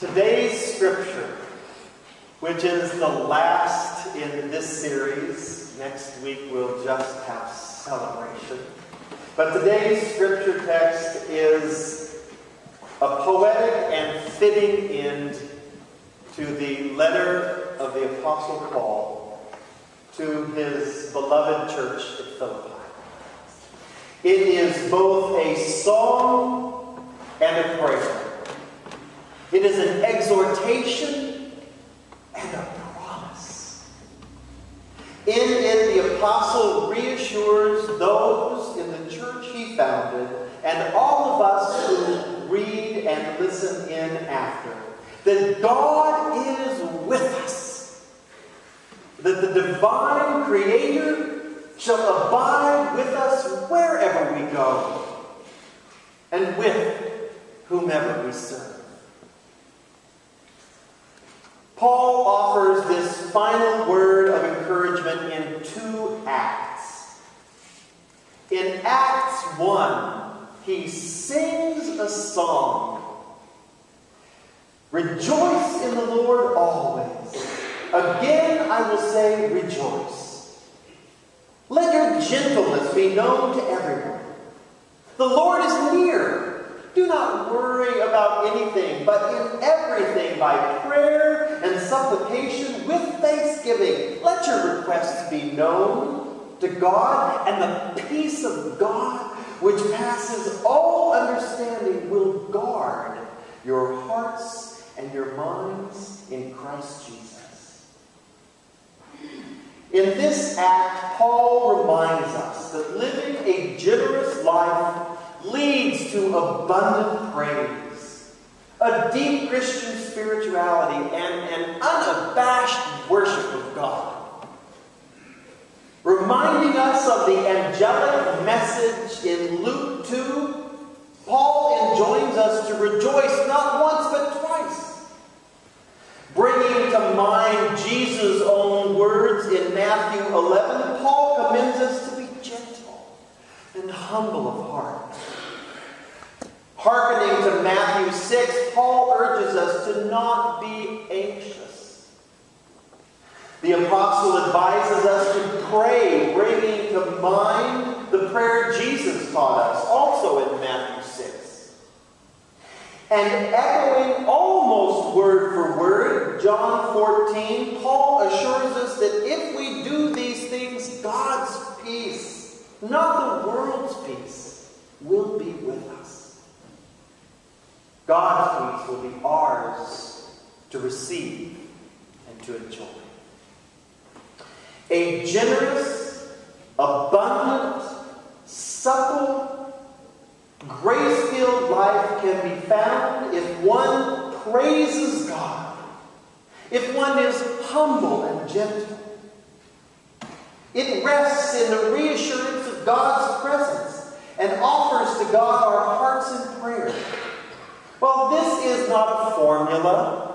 Today's scripture, which is the last in this series, next week we'll just have celebration. But today's scripture text is a poetic and fitting end to the letter of the Apostle Paul to his beloved church at Philippi. It is both a song and a prayer. It is an exhortation and a promise. In it, the apostle reassures those in the church he founded and all of us who read and listen in after that God is with us, that the divine Creator shall abide with us wherever we go and with whomever we serve. Paul offers this final word of encouragement in two acts. In Acts 1, he sings a song. Rejoice in the Lord always. Again, I will say rejoice. Let your gentleness be known to everyone. The Lord is near. Do not worry about anything, but in everything by prayer and supplication with thanksgiving. Let your requests be known to God, and the peace of God, which passes all understanding, will guard your hearts and your minds in Christ Jesus. In this act, Paul reminds us that living a generous life leads to abundant praise, a deep Christian spirituality, and an unabashed worship of God. Reminding us of the angelic message in Luke 2, Paul enjoins us to rejoice not once but twice. Bringing to mind Jesus' own words in Matthew 11, Paul commends us to be gentle and humble of heart. Hearkening to Matthew 6, Paul urges us to not be anxious. The apostle advises us to pray, bringing to mind the prayer Jesus taught us, also in Matthew 6. And echoing almost word for word, John 14, Paul assures us that if we do these things, God's peace, not the world's peace, will be with us. God's peace will be ours to receive and to enjoy. A generous, abundant, supple, grace-filled life can be found if one praises God, if one is humble and gentle. It rests in the reassurance of God's presence and offers to God our hearts in prayer. Well, this is not a formula.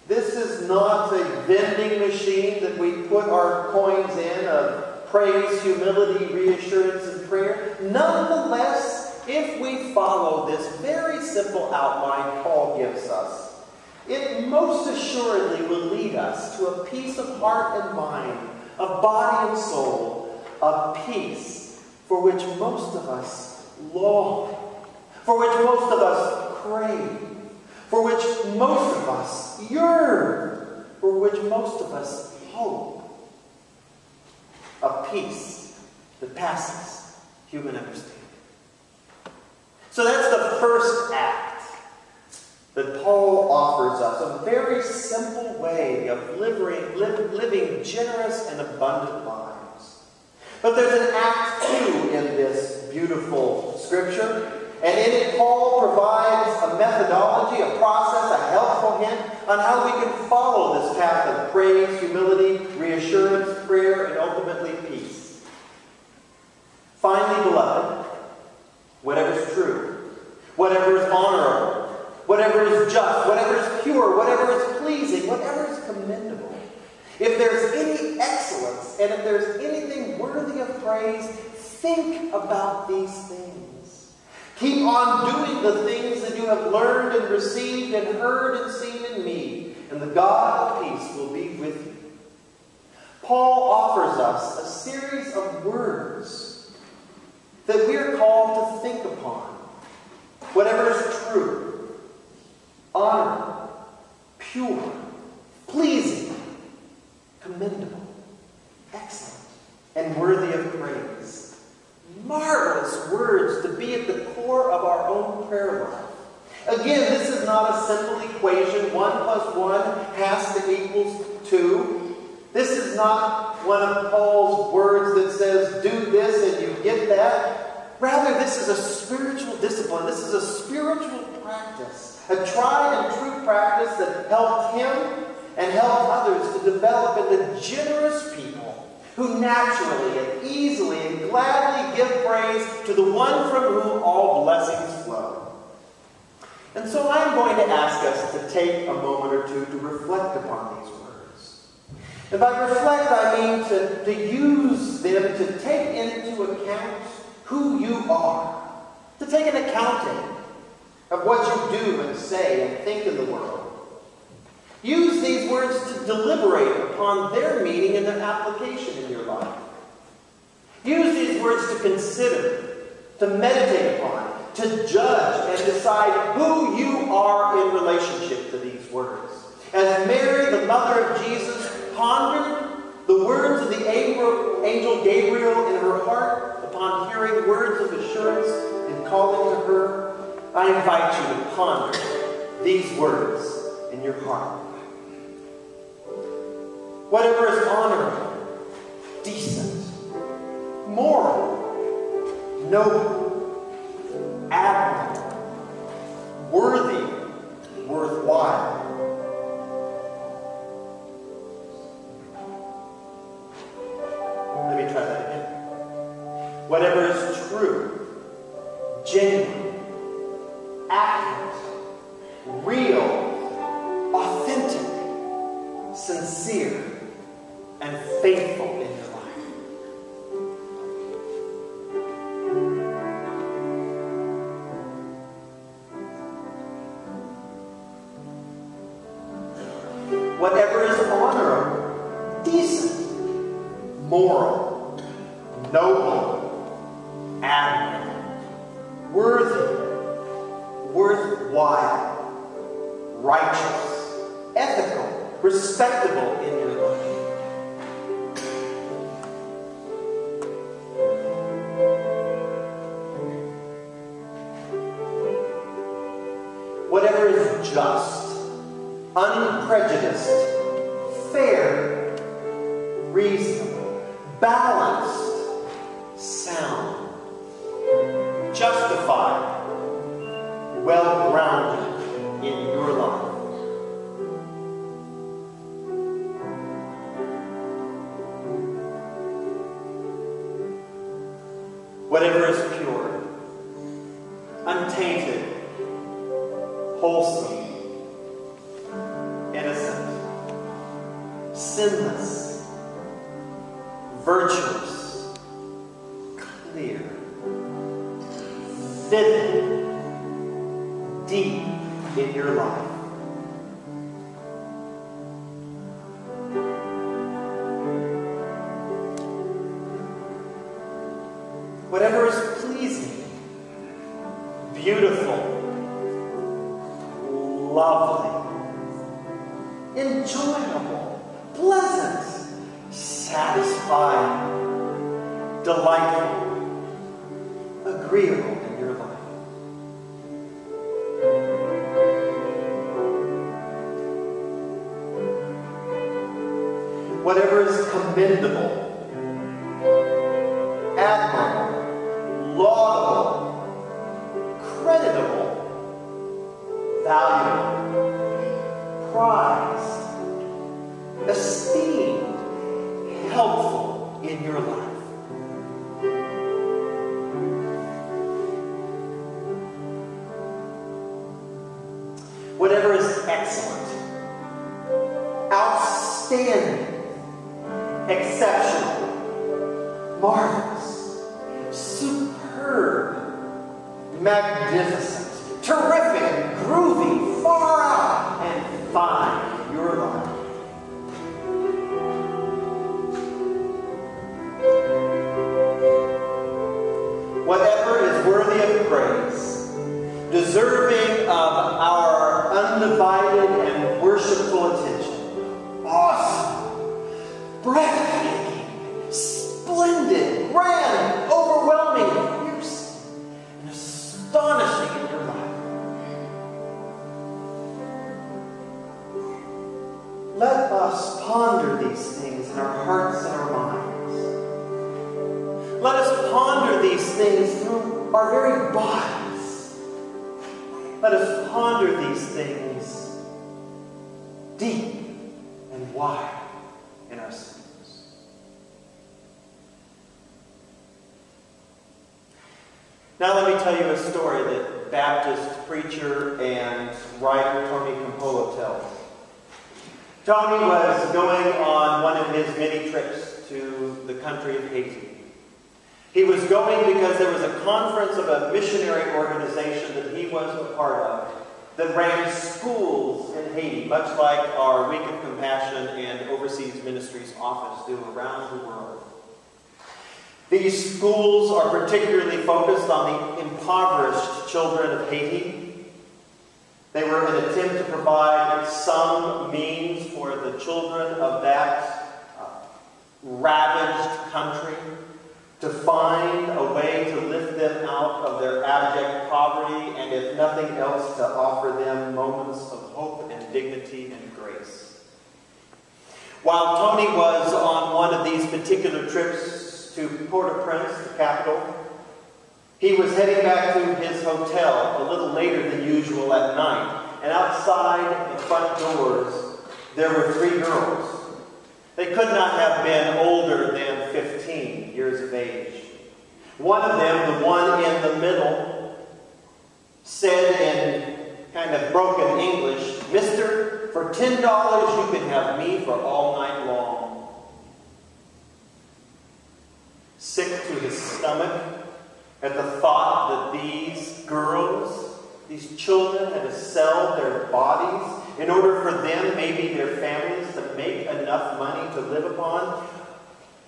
This is not a vending machine that we put our coins in of praise, humility, reassurance, and prayer. Nonetheless, if we follow this very simple outline Paul gives us, it most assuredly will lead us to a peace of heart and mind, of body and soul, a peace for which most of us long, for which most of us crave, for which most of us yearn, for which most of us hope. A peace that passes human understanding. So that's the first act that Paul offers us, a very simple way of living generous and abundant lives. But there's an act 2 in this beautiful scripture. And in it, Paul provides a methodology, a process, a helpful hint on how we can follow this path of praise, humility, reassurance, prayer, and ultimately peace. Finally, beloved, whatever is true, whatever is honorable, whatever is just, whatever is pure, whatever is pleasing, whatever is commendable, if there's any excellence and if there's anything worthy of praise, think about these things. Keep on doing the things that you have learned and received and heard and seen in me, and the God of peace will be with you. Paul offers us a series of words that we are called to think upon. Whatever is true, honorable, pure, pleasing, commendable, excellent, and worthy of praise. Marvelous words to be at the core of our own prayer life. Again, this is not a simple equation. 1 plus 1 has to equal 2. This is not one of Paul's words that says, do this and you get that. Rather, this is a spiritual discipline. This is a spiritual practice. A tried and true practice that helped him and helped others to develop into generous people who naturally and easily and gladly give praise to the one from whom all blessings flow. And so I'm going to ask us to take a moment or two to reflect upon these words. And by reflect, I mean to use them to take into account who you are. To take an accounting of what you do and say and think in the world. Use these words to deliberate upon their meaning and their application in your life. Use these words to consider, to meditate upon, to judge and decide who you are in relationship to these words. As Mary, the mother of Jesus, pondered the words of the angel Gabriel in her heart upon hearing words of assurance and calling to her, I invite you to ponder these words in your heart. Whatever is honorable, decent, moral, noble, admirable, worthy, worthwhile. Let me try that again. Whatever is true, genuine, accurate, real, authentic, sincere, and faithful in your life. Whatever is honorable, decent, moral, noble, admirable, worthy, worthwhile, righteous, ethical, respectable in your life. Whatever is just, unprejudiced, fair, reasonable, balanced, sound, justified, well-grounded in your life. Whatever is pure, untainted, wholesome, innocent, sinless, virtuous, clear, vivid, deep in your life. Whatever is pleasing, beautiful, lovely, enjoyable, pleasant, satisfying, delightful, agreeable in your life. Whatever is commendable, admirable, laudable, creditable, valuable, prized, esteemed, helpful in your life. Whatever is excellent, outstanding, exceptional, marvelous, superb, magnificent, magnificent, terrific, groovy, far out, and find your life. Whatever is worthy of praise, deserving of our undivided and worshipful attention, awesome, breathtaking, splendid, grand, overwhelming, fierce, and astonishing in your life. Let us ponder these things in our hearts and our minds. Let us ponder these things through our very bodies. Let us ponder these things deep and wide in our souls. Now let me tell you a story that Baptist preacher and writer Tony Campolo tells. Tony was going on one of his many trips to the country of Haiti. He was going because there was a conference of a missionary organization that he was a part of that ran schools in Haiti, much like our Week of Compassion and Overseas Ministries office do around the world. These schools are particularly focused on the impoverished children of Haiti. They were an attempt to provide some means for the children of that ravaged country to find a way to lift them out of their abject poverty, and if nothing else, to offer them moments of hope and dignity and grace. While Tony was on one of these particular trips to Port-au-Prince, the capital, he was heading back to his hotel a little later than usual at night, and outside the front doors there were 3 girls. They could not have been older than 15 years of age. One of them, the one in the middle, said in kind of broken English, "Mister, for $10 you can have me for all night long." Sick to his stomach at the thought that these girls, these children, had to sell their bodies in order for them, maybe their families, to make enough money to live upon,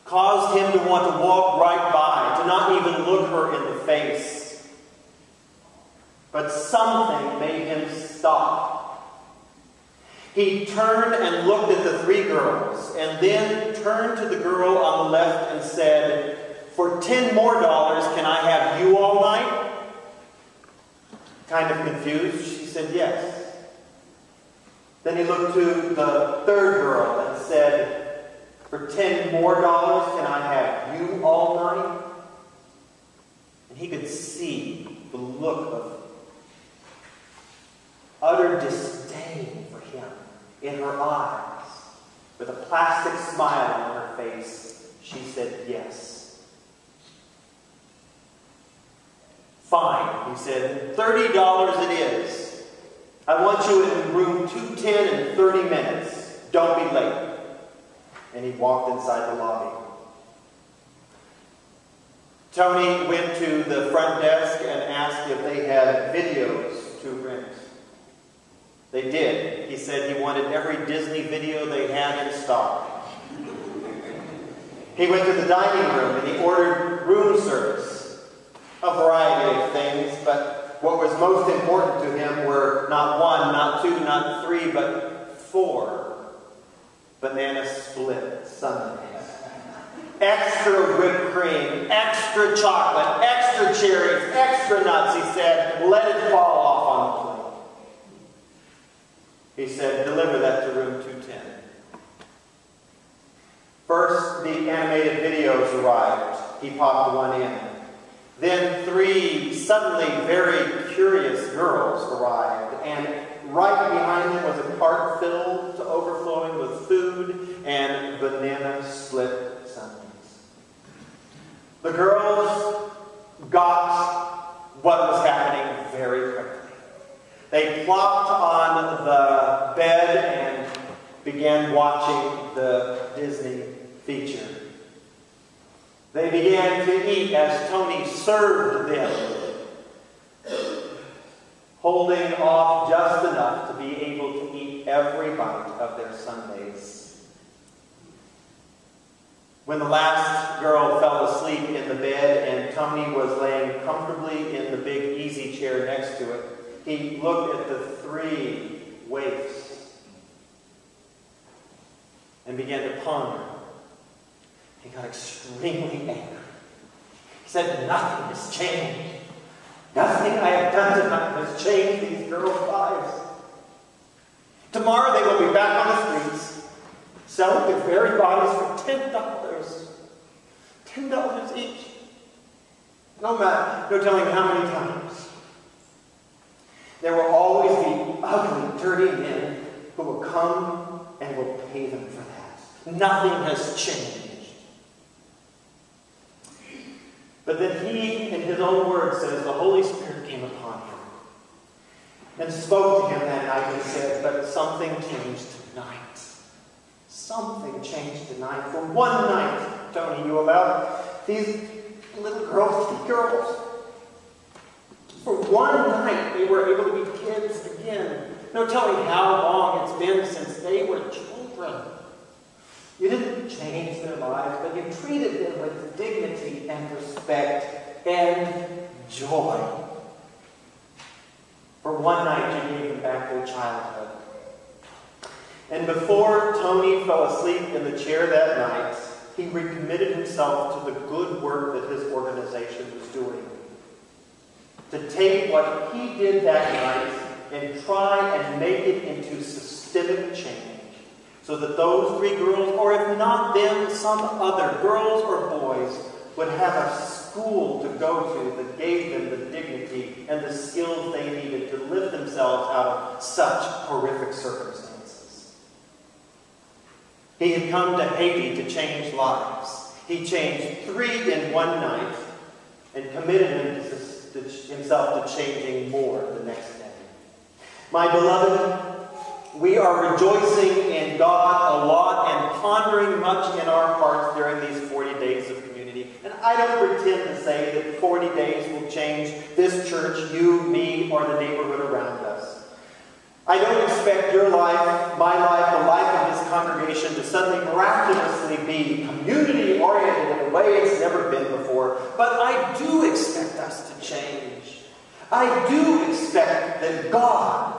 caused him to want to walk right by, to not even look her in the face. But something made him stop. He turned and looked at the 3 girls, and then turned to the girl on the left and said, "For $10 more, can I have you all night?" Kind of confused, she said yes. Then he looked to the 3rd girl and said, "For $10 more, can I have you all night?" And he could see the look of utter disdain for him in her eyes. With a plastic smile on her face, she said yes. "Fine," he said, $30 it is. I want you in room 210 in 30 minutes. Don't be late." And he walked inside the lobby. Tony went to the front desk and asked if they had videos to rent. They did. He said he wanted every Disney video they had in stock. He went to the dining room and he ordered room service. A variety of things, but what was most important to him were not 1, not 2, not 3, but 4 banana split sundaes. Extra whipped cream, extra chocolate, extra cherries, extra nuts, he said. Let it fall off on the plate. He said, "Deliver that to room 210. First, the animated videos arrived. He popped one in. Then 3 suddenly very curious girls arrived, and right behind them was a cart filled to overflowing with food and banana split sundaes. The girls got what was happening very quickly. They plopped on the bed and began watching the Disney feature. They began to eat as Tony served them. holding off just enough to be able to eat every bite of their sundaes. When the last girl fell asleep in the bed and Tony was laying comfortably in the big easy chair next to it, he looked at the 3 waifs and began to ponder. He got extremely angry. He said, "Nothing has changed. Nothing I have done tonight has changed these girls' lives. Tomorrow they will be back on the streets, selling their very bodies for $10. $10 each. No telling how many times. There will always be ugly, dirty men who will come and will pay them for that. Nothing has changed." But then he, in his own words, says the Holy Spirit came upon him and spoke to him that night and said, "But something changed tonight. Something changed tonight. For one night, Tony, you allowed these little girls to be girls. For one night, they were able to be kids again. No telling how long it's been since they were children. You didn't change their lives, but you treated them with dignity and respect and joy. For one night, you gave them back their childhood." And before Tony fell asleep in the chair that night, he recommitted himself to the good work that his organization was doing. To take what he did that night and try and make it into systemic change. So that those 3 girls, or if not them, some other girls or boys, would have a school to go to that gave them the dignity and the skills they needed to lift themselves out of such horrific circumstances. He had come to Haiti to change lives. He changed 3 in one night and committed himself to changing more the next day. My beloved, we are rejoicing in God a lot and pondering much in our hearts during these 40 days of community. And I don't pretend to say that 40 days will change this church, you, me, or the neighborhood around us. I don't expect your life, my life, the life of this congregation to suddenly miraculously be community-oriented in a way it's never been before. But I do expect us to change. I do expect that God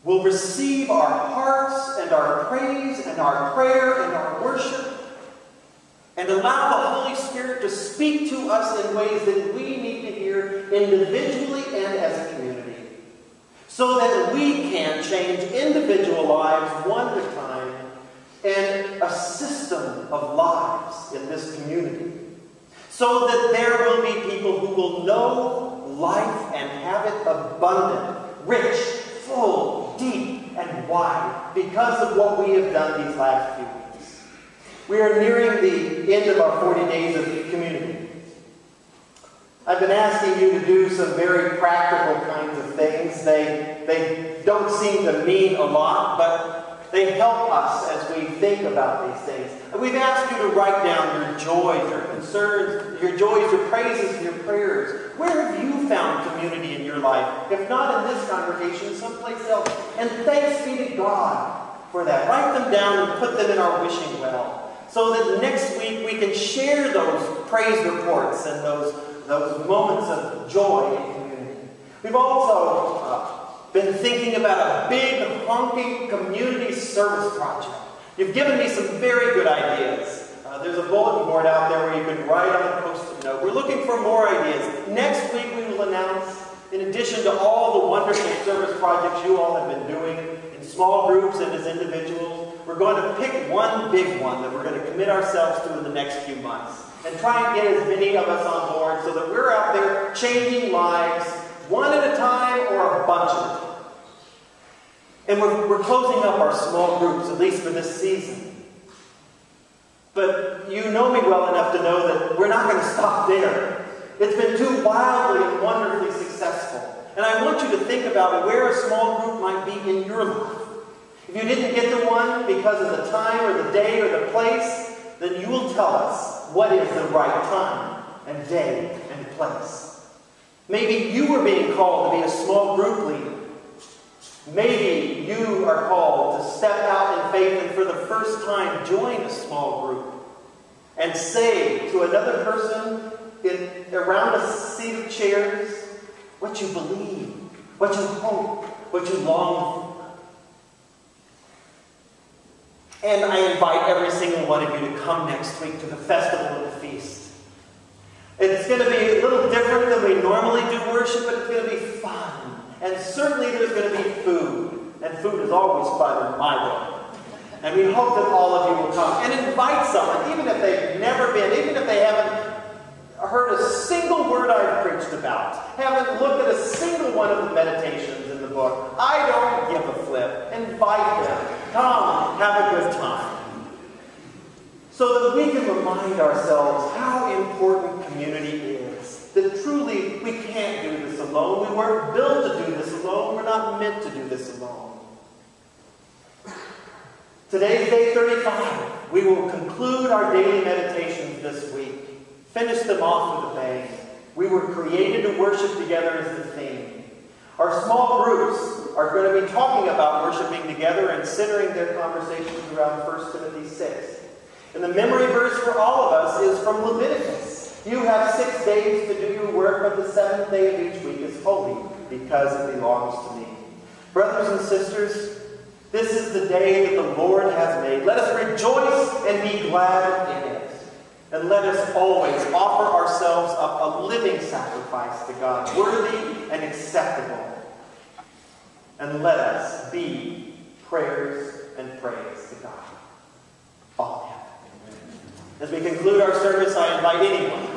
will receive our hearts and our praise and our prayer and our worship and allow the Holy Spirit to speak to us in ways that we need to hear individually and as a community, so that we can change individual lives one at a time and a system of lives in this community, so that there will be people who will know life and have it abundant, rich, full, deep, and wide because of what we have done these last few weeks. We are nearing the end of our 40 days of community. I've been asking you to do some very practical kinds of things. They don't seem to mean a lot, but they help us as we think about these things. We've asked you to write down your joys, your concerns, your joys, your praises, your prayers. Where have you found community in your life? If not in this congregation, someplace else. And thanks be to God for that. Write them down and put them in our wishing well, so that next week we can share those praise reports and those moments of joy in community. We've also been thinking about a big, honking community service project. You've given me some very good ideas. There's a bulletin board out there where you can write on a post-it note. We're looking for more ideas. Next week we will announce, in addition to all the wonderful service projects you all have been doing in small groups and as individuals, we're going to pick one big one that we're going to commit ourselves to in the next few months and try and get as many of us on board so that we're out there changing lives one at a time or a bunch at a time. And we're closing up our small groups, at least for this season. But you know me well enough to know that we're not going to stop there. It's been too wildly and wonderfully successful. And I want you to think about where a small group might be in your life. If you didn't get to one because of the time or the day or the place, then you will tell us what is the right time and day and place. Maybe you are being called to be a small group leader. Maybe you are called to step out in faith and for the first time join a small group and say to another person around a seat of chairs what you believe, what you hope, what you long for. And I invite every single one of you to come next week to the Festival of the Feast. It's going to be a little different than we normally do worship, but it's going to be fun. And certainly there's going to be food. And food is always fun in my book. And we hope that all of you will come and invite someone, even if they've never been, even if they haven't heard a single word I've preached about, haven't looked at a single one of the meditations in the book. I don't give a flip. Invite them. Come, have a good time. So that we can remind ourselves how important community is. That truly we can't do this alone. We weren't built to do this alone. We're not meant to do this alone. Today's day 35. We will conclude our daily meditations this week. Finish them off with a bang. We were created to worship together as the theme. Our small groups are going to be talking about worshiping together and centering their conversations around 1 Timothy 6. And the memory verse for all of us is from Leviticus. You have 6 days to do your work, but the 7th day of each week is holy because it belongs to me. Brothers and sisters, this is the day that the Lord has made. Let us rejoice and be glad in it. And let us always offer ourselves up a living sacrifice to God, worthy and acceptable. And let us be prayers and praise to God. Amen. As we conclude our service, I invite anyone